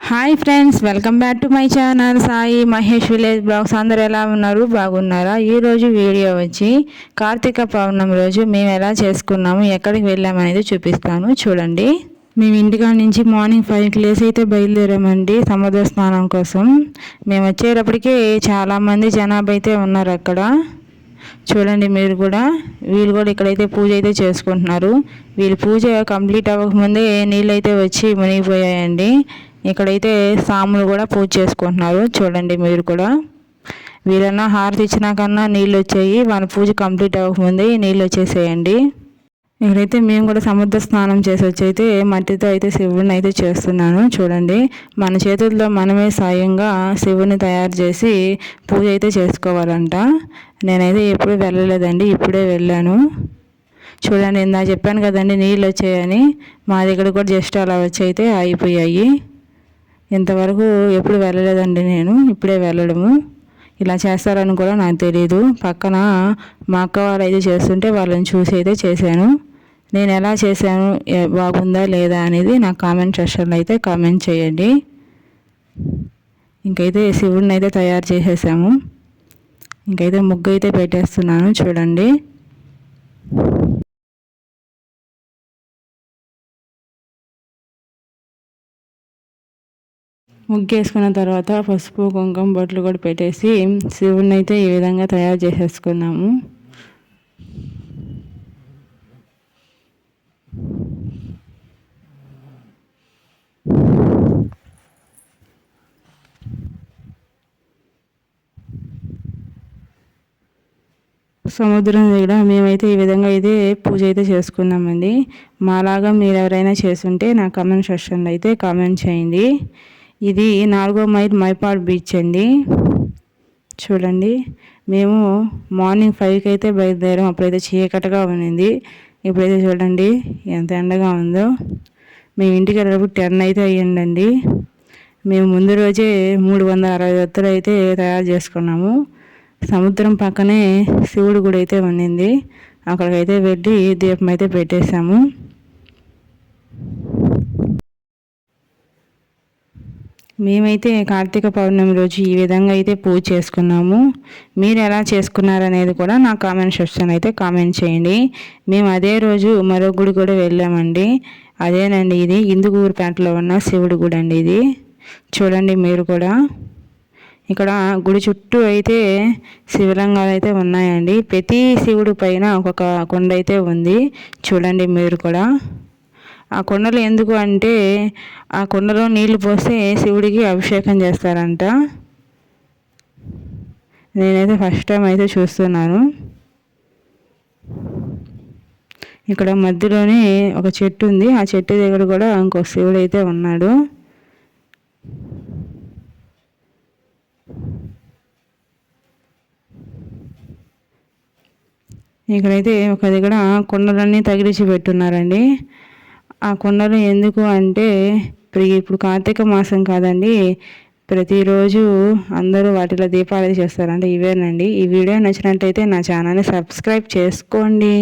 Hi friends, welcome back to my channel Sai Mahesh village blogs. అందరు ఎలా ఉన్నారు? బాగున్నారా? ఈరోజు వీడియో వచ్చి కార్తీక పౌర్ణమి రోజు మేము ఎలా చేసుకున్నాము, ఎక్కడికి వెళ్ళామనేది చూపిస్తాను. చూడండి. మేము ఇంటికాడ నుంచి మార్నింగ్ 5కి లేసి అయితే బయలుదేరామండి సముద్ర స్నానం కోసం. మేము వచ్చేటప్పటికే చాలామంది జనాభా అయితే ఉన్నారు అక్కడ. చూడండి మీరు కూడా. వీళ్ళు కూడా ఇక్కడైతే పూజ అయితే చేసుకుంటున్నారు. వీళ్ళు పూజ కంప్లీట్ అవ్వకముందే నీళ్ళు అయితే వచ్చి మునిగిపోయాయండి. ఇక్కడైతే సాములు కూడా పూజ చేసుకుంటున్నారు. చూడండి మీరు కూడా. వీళ్ళన్నా హారతి ఇచ్చినా కన్నా నీళ్ళు వచ్చాయి. వాళ్ళ పూజ కంప్లీట్ అవ్వకముందే నీళ్ళు వచ్చేసేయండి. ఇక్కడైతే మేము కూడా సముద్ర స్నానం చేసి వచ్చి అయితే మట్టితో అయితే శివుడిని అయితే చేస్తున్నాను. చూడండి, మన చేతుల్లో మనమే స్వయంగా శివుని తయారు చేసి పూజ అయితే చేసుకోవాలంట. నేనైతే ఎప్పుడు వెళ్ళలేదండి, ఇప్పుడే వెళ్ళాను. చూడండి, ఇందా చెప్పాను కదండి నీళ్ళు వచ్చాయని. మా దగ్గర కూడా జస్ట్ అలా వచ్చి అయితే అయిపోయాయి. ఇంతవరకు ఎప్పుడు వెళ్ళలేదండి నేను, ఇప్పుడే వెళ్ళడము. ఇలా చేస్తారని కూడా నాకు తెలియదు. పక్కన మా అక్క వాళ్ళు అయితే చేస్తుంటే వాళ్ళని చూసి అయితే చేశాను. నేను ఎలా చేశాను, బాగుందా లేదా అనేది నాకు కామెంట్ సెక్షన్లో అయితే కామెంట్ చేయండి. ఇంకైతే శివుడిని అయితే తయారు చేసేసాము. ఇంకైతే ముగ్గు అయితే పెట్టేస్తున్నాను. చూడండి. ముగ్గేసుకున్న తర్వాత పసుపు కుంకుమ బొట్లు కూడా పెట్టేసి శివుడిని అయితే ఈ విధంగా తయారు చేసేసుకున్నాము. సముద్రం దగ్గర మేమైతే ఈ విధంగా అయితే పూజ అయితే చేసుకున్నామండి. మాలాగా మీరు ఎవరైనా చేస్తుంటే నా కామెంట్ సెక్షన్లో అయితే కామెంట్ చేయండి. ఇది 4వ మైల్ మైపాడ్ బీచ్ అండి. చూడండి, మేము మార్నింగ్ 5కి అయితే బయలుదేరాం. అప్పుడైతే చీకటిగా ఉన్నింది. ఇప్పుడైతే చూడండి ఎంత ఎండగా ఉందో. మేము ఇంటికి వెళ్ళేటప్పుడు 10 అయితే అయ్యిందండి. మేము ముందు రోజే 360 ఒత్తులు అయితే తయారు చేసుకున్నాము. సముద్రం పక్కనే శివుడు గుడి అయితే ఉన్నింది. అక్కడికైతే వెళ్ళి దీపం అయితే పెట్టేశాము. మేమైతే కార్తీక పౌర్ణమి రోజు ఈ విధంగా అయితే పూజ చేసుకున్నాము. మీరు ఎలా చేసుకున్నారనేది కూడా నా కామెంట్ సెక్షన్ అయితే కామెంట్ చేయండి. మేము అదే రోజు మరో గుడి కూడా వెళ్ళామండి. అదేనండి, ఇది ఇందుకూరుపేటలో ఉన్న శివుడి గుడి అండి ఇది. చూడండి మీరు కూడా. ఇక్కడ గుడి చుట్టూ అయితే శివలింగాలు అయితే ఉన్నాయండి. ప్రతి శివుడి పైన ఒక్కొక్క కొండ అయితే ఉంది. చూడండి మీరు కూడా. ఆ కొండలు ఎందుకు అంటే ఆ కొండలో నీళ్లు పోస్తే శివుడికి అభిషేకం చేస్తారంట. నేనైతే ఫస్ట్ టైం అయితే చూస్తున్నాను. ఇక్కడ మధ్యలోనే ఒక చెట్టు ఉంది. ఆ చెట్టు దగ్గర కూడా ఇంకో శివుడు అయితే ఉన్నాడు. ఇక్కడైతే ఒక దగ్గర కొండలన్నీ తగిలించి పెట్టున్నారండి. ఆ కొండలు ఎందుకు అంటే ఇప్పుడు కార్తీక మాసం కాదండి, ప్రతిరోజు అందరూ వాటిలో దీపాలు చేస్తారంటే ఇవేనండి. ఈ వీడియో నచ్చినట్టయితే నా ఛానల్ని సబ్స్క్రైబ్ చేసుకోండి.